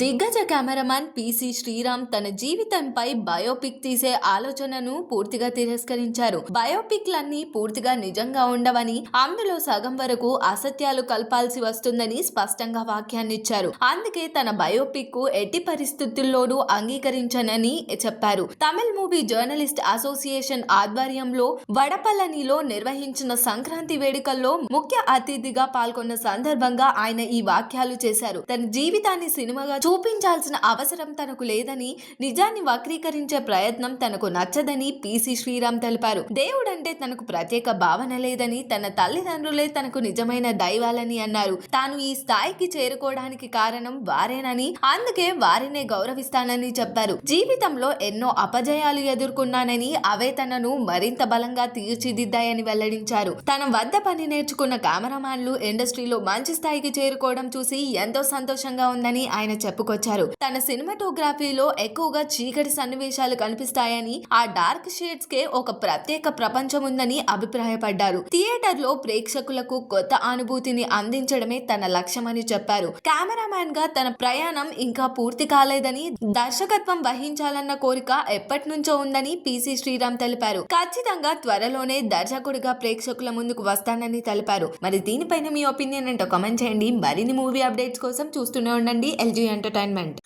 దిగ్గజ cameraman PC Sriram తన జీవితంపై బయోపిక్ తీసే ఆలోచనను పూర్తిగా తిరస్కరించారు. బయోపిక్లన్నీ పూర్తిగా నిజంగా ఉండవని, అందులో సగం వరకు అసత్యాలు కల్పాల్సి వస్తుందని స్పష్టంగా వ్యాఖ్యానించారు. అందుకే తన బయోపిక్ కు ఎట్టి పరిస్థితుల్లోనూ అంగీకరించనని చెప్పారు. తమిళ్ మూవీ జర్నలిస్ట్ అసోసియేషన్ ఆధ్వర్యంలో వడపళనిలో నిర్వహించిన సంక్రాంతి వేడుకల్లో ముఖ్య అతిథిగా పాల్గొన్న సందర్భంగా ఆయన ఈ వ్యాఖ్యలు చేశారు. తన జీవితాన్ని సినిమాగా చూపించాల్సిన అవసరం తనకు లేదని, నిజాన్ని వక్రీకరించే ప్రయత్నం తనకు నచ్చదని పిసి శ్రీరామ్ తెలిపారు. దేవుడంటే తనకు ప్రత్యేక భావన లేదని, తన తల్లిదండ్రులే తనకు నిజమైన దైవాలని అన్నారు. తాను ఈ స్థాయికి చేరుకోవడానికి కారణం వారేనని, అందుకే వారినే గౌరవిస్తానని చెప్పారు. జీవితంలో ఎన్నో అపజయాలు ఎదుర్కొన్నానని, అవే తనను మరింత బలంగా తీర్చిదిద్దాయని వెల్లడించారు. తన వద్ద పని నేర్చుకున్న కెమెరామాన్లు ఇండస్ట్రీలో మంచి స్థాయికి చేరుకోవడం చూసి ఎంతో సంతోషంగా ఉందని ఆయన చెప్పుకొచ్చారు. తన సినిమాటోగ్రఫీలో ఎక్కువగా చీకటి సన్నివేశాలు కనిపిస్తాయని, ఆ డార్క్ షేడ్స్ కే ఒక ప్రత్యేక ప్రపంచం ఉందని అభిప్రాయపడ్డారు. థియేటర్ లో ప్రేక్షకులకు కొత్త అనుభూతిని అందించడమే తన లక్ష్యమని చెప్పారు. కెమెరామాన్ గా తన ప్రయాణం ఇంకా పూర్తి కాలేదని, దర్శకత్వం వహించాలన్న కోరిక ఎప్పటి నుంచో ఉందని పిసి శ్రీరామ్ తెలిపారు. ఖచ్చితంగా త్వరలోనే దర్శకుడిగా ప్రేక్షకుల ముందుకు వస్తానని తెలిపారు. మరి దీనిపైన మీ ఒపీనియన్ ఏంటో కామెంట్ చేయండి. మరిన్ని మూవీ అప్డేట్స్ కోసం చూస్తూనే ఉండండి LG ఎంటర్టైన్మెంట్.